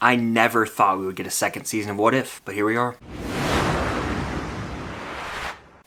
I never thought we would get a second season of What If, but here we are.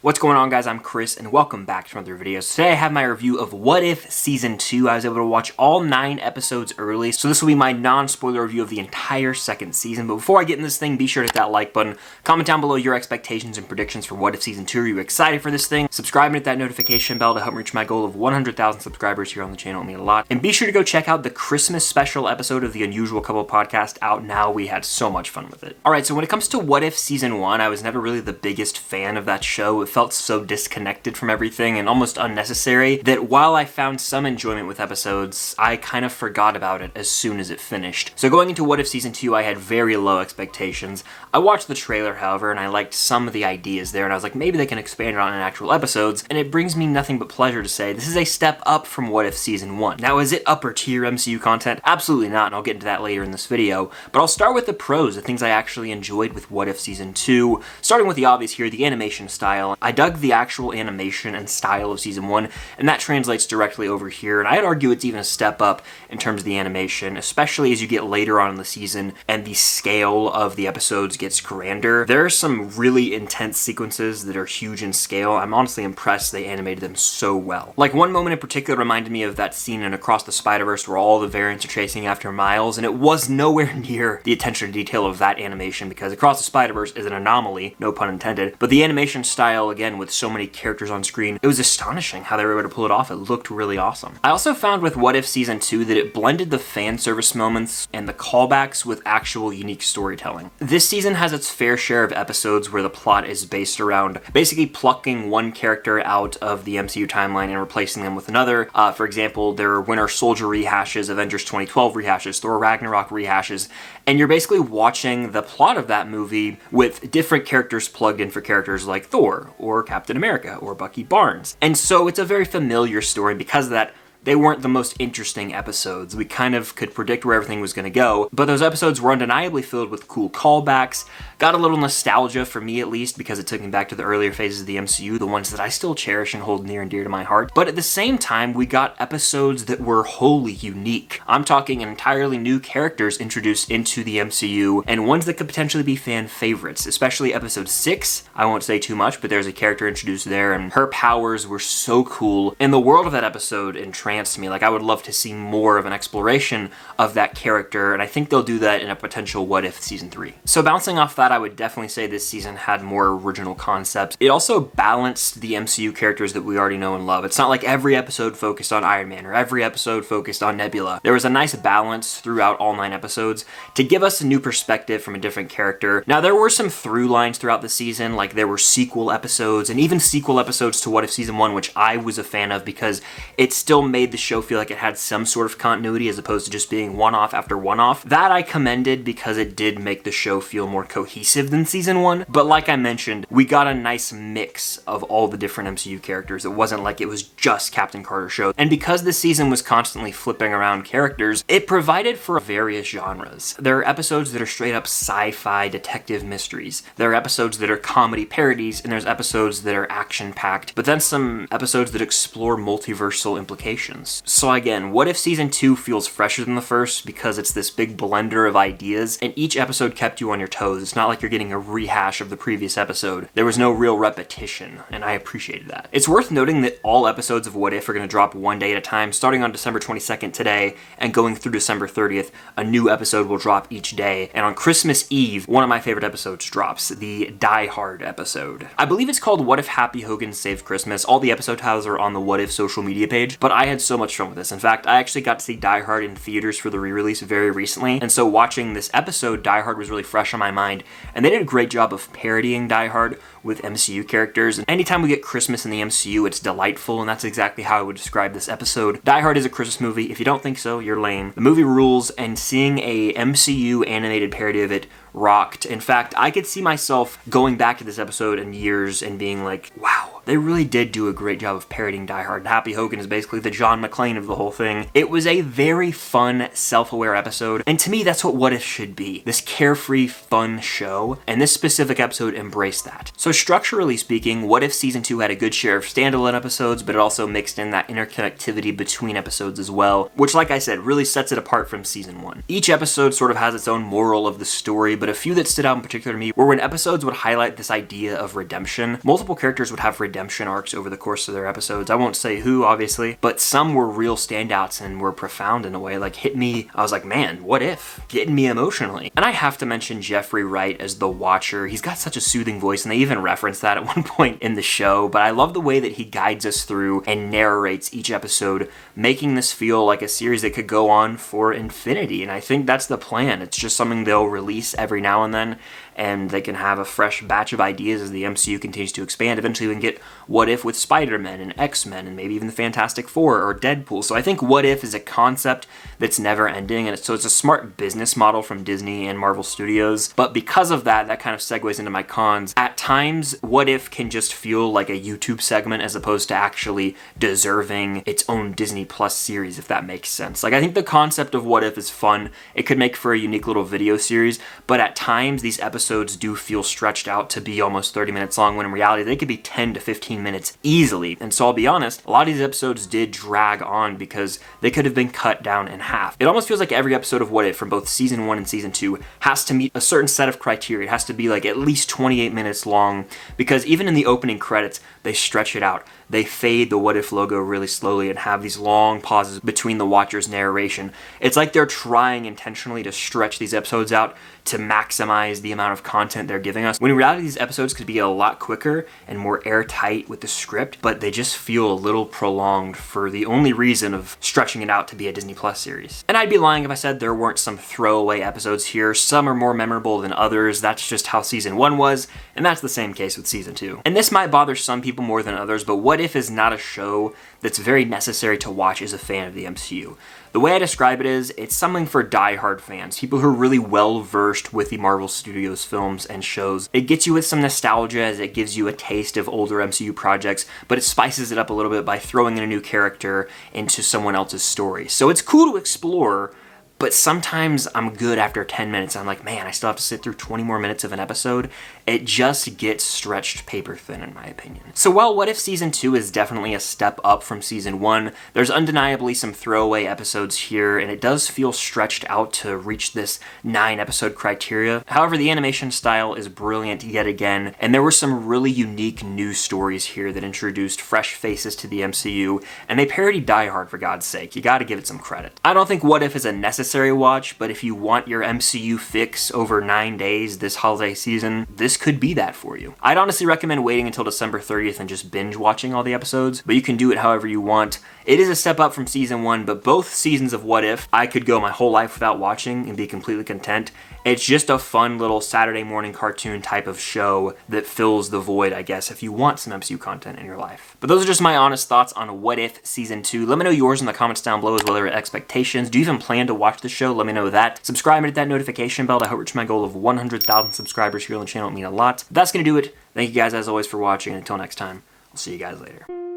What's going on, guys? I'm Chris, and welcome back to another video. So today I have my review of What If Season 2. I was able to watch all 9 episodes early, so this will be my non-spoiler review of the entire second season. But before I get in this thing, be sure to hit that like button, comment down below your expectations and predictions for What If Season 2. Are you excited for this thing? Subscribe and hit that notification bell to help me reach my goal of 100,000 subscribers here on the channel. It means a lot. And be sure to go check out the Christmas special episode of the Unusual Couple podcast out now. We had so much fun with it. Alright, so when it comes to What If Season 1, I was never really the biggest fan of that show. It felt so disconnected from everything and almost unnecessary that while I found some enjoyment with episodes, I kind of forgot about it as soon as it finished. So going into What If Season 2, I had very low expectations. I watched the trailer, however, and I liked some of the ideas there, and I was like, maybe they can expand it on in actual episodes, and it brings me nothing but pleasure to say this is a step up from What If Season 1. Now, is it upper tier MCU content? Absolutely not, and I'll get into that later in this video, but I'll start with the pros, the things I actually enjoyed with What If Season 2, starting with the obvious here, the animation style. I dug the actual animation and style of Season 1, and that translates directly over here, and I'd argue it's even a step up in terms of the animation, especially as you get later on in the season and the scale of the episodes gets grander. There are some really intense sequences that are huge in scale. I'm honestly impressed they animated them so well. Like, one moment in particular reminded me of that scene in Across the Spider-Verse where all the variants are chasing after Miles, and it was nowhere near the attention to detail of that animation because Across the Spider-Verse is an anomaly, no pun intended, but the animation style, again, with so many characters on screen, it was astonishing how they were able to pull it off. It looked really awesome. I also found with What If Season 2 that it blended the fan service moments and the callbacks with actual unique storytelling. This season has its fair share of episodes where the plot is based around basically plucking one character out of the MCU timeline and replacing them with another. For example, there are Winter Soldier rehashes, Avengers 2012 rehashes, Thor Ragnarok rehashes, and you're basically watching the plot of that movie with different characters plugged in for characters like Thor or Captain America or Bucky Barnes. And so it's a very familiar story, and because of that, they weren't the most interesting episodes. We kind of could predict where everything was going to go, but those episodes were undeniably filled with cool callbacks, got a little nostalgia for me at least, because it took me back to the earlier phases of the MCU, the ones that I still cherish and hold near and dear to my heart. But at the same time, we got episodes that were wholly unique. I'm talking entirely new characters introduced into the MCU, and ones that could potentially be fan favorites, especially episode 6. I won't say too much, but there's a character introduced there, and her powers were so cool, and the world of that episode entranced me. Like, I would love to see more of an exploration of that character, and I think they'll do that in a potential What If Season 3. So bouncing off that, I would definitely say this season had more original concepts. It also balanced the MCU characters that we already know and love. It's not like every episode focused on Iron Man or every episode focused on Nebula. There was a nice balance throughout all 9 episodes to give us a new perspective from a different character. Now, there were some through lines throughout the season, like there were sequel episodes and even sequel episodes to What If Season 1, which I was a fan of because it still made the show feel like it had some sort of continuity as opposed to just being one-off after one-off. That I commended because it did make the show feel more cohesive than Season 1, but like I mentioned, we got a nice mix of all the different MCU characters. It wasn't like it was just Captain Carter's show, and because this season was constantly flipping around characters, it provided for various genres. There are episodes that are straight up sci-fi detective mysteries. There are episodes that are comedy parodies, and there's episodes that are action-packed, but then some episodes that explore multiversal implications. So again, What If Season 2 feels fresher than the first because it's this big blender of ideas, and each episode kept you on your toes. It's not like you're getting a rehash of the previous episode. There was no real repetition, and I appreciated that. It's worth noting that all episodes of What If are going to drop one day at a time, starting on December 22nd today, and going through December 30th, a new episode will drop each day, and on Christmas Eve, one of my favorite episodes drops, the Die Hard episode. I believe it's called What If Happy Hogan Saved Christmas. All the episode titles are on the What If social media page, but I had so much fun with this. In fact, I actually got to see Die Hard in theaters for the re-release very recently, and so watching this episode, Die Hard was really fresh on my mind, and they did a great job of parodying Die Hard with MCU characters. And anytime we get Christmas in the MCU, it's delightful, and that's exactly how I would describe this episode. Die Hard is a Christmas movie. If you don't think so, you're lame. The movie rules, and seeing a MCU animated parody of it rocked. In fact, I could see myself going back to this episode in years and being like, wow, they really did do a great job of parodying Die Hard. Happy Hogan is basically the John McClane of the whole thing. It was a very fun, self-aware episode, and to me, that's what What If should be. This carefree, fun show, and this specific episode embraced that. So structurally speaking, What If Season 2 had a good share of standalone episodes, but it also mixed in that interconnectivity between episodes as well, which, like I said, really sets it apart from Season 1. Each episode sort of has its own moral of the story, but a few that stood out in particular to me were when episodes would highlight this idea of redemption. Multiple characters would have redemption arcs over the course of their episodes. I won't say who, obviously, but some were real standouts and were profound in a way, like hit me. I was like, man, what if? Getting me emotionally. And I have to mention Jeffrey Wright as the Watcher. He's got such a soothing voice, and they even reference that at one point in the show, but I love the way that he guides us through and narrates each episode, making this feel like a series that could go on for infinity, and I think that's the plan. It's just something they'll release every now and then, and they can have a fresh batch of ideas as the MCU continues to expand. Eventually we can get What If with Spider-Man and X-Men and maybe even the Fantastic Four or Deadpool. So I think What If is a concept that's never ending, and so it's a smart business model from Disney and Marvel Studios. But because of that, that kind of segues into my cons. At times, What If can just feel like a YouTube segment as opposed to actually deserving its own Disney Plus series, if that makes sense. Like, I think the concept of What If is fun. It could make for a unique little video series, but at times these episodes do feel stretched out to be almost 30 minutes long, when in reality they could be 10 to 15 minutes easily. And so I'll be honest, a lot of these episodes did drag on because they could have been cut down in half. It almost feels like every episode of What If from both Season 1 and Season 2 has to meet a certain set of criteria. It has to be like at least 28 minutes long, because even in the opening credits, they stretch it out. They fade the What If logo really slowly and have these long pauses between the Watcher's narration. It's like they're trying intentionally to stretch these episodes out to maximize the amount of content they're giving us, when in reality these episodes could be a lot quicker and more airtight with the script, but they just feel a little prolonged for the only reason of stretching it out to be a Disney Plus series. And I'd be lying if I said there weren't some throwaway episodes here. Some are more memorable than others. That's just how Season 1 was, and that's the same case with Season 2. And this might bother some people more than others, but What If is not a show that's very necessary to watch as a fan of the MCU. The way I describe it is, it's something for die-hard fans, people who are really well-versed with the Marvel Studios films and shows. It gets you with some nostalgia as it gives you a taste of older MCU projects, but it spices it up a little bit by throwing in a new character into someone else's story. So it's cool to explore, but sometimes I'm good after 10 minutes. I'm like, man, I still have to sit through 20 more minutes of an episode. It just gets stretched paper thin, in my opinion. So while What If Season 2 is definitely a step up from Season 1, there's undeniably some throwaway episodes here, and it does feel stretched out to reach this 9-episode criteria. However, the animation style is brilliant yet again, and there were some really unique new stories here that introduced fresh faces to the MCU, and they parodied Die Hard, for God's sake. You gotta give it some credit. I don't think What If is a necessary watch, but if you want your MCU fix over 9 days this holiday season, this could be that for you. I'd honestly recommend waiting until December 30th and just binge watching all the episodes, but you can do it however you want. It is a step up from Season 1, but both seasons of What If, I could go my whole life without watching and be completely content. It's just a fun little Saturday morning cartoon type of show that fills the void, I guess, if you want some MCU content in your life. But those are just my honest thoughts on What If Season 2. Let me know yours in the comments down below, as well as your expectations. Do you even plan to watch the show? Let me know that. Subscribe and hit that notification bell to help reach my goal of 100,000 subscribers here on the channel. It would mean a lot. But that's going to do it. Thank you guys, as always, for watching. And until next time, I'll see you guys later.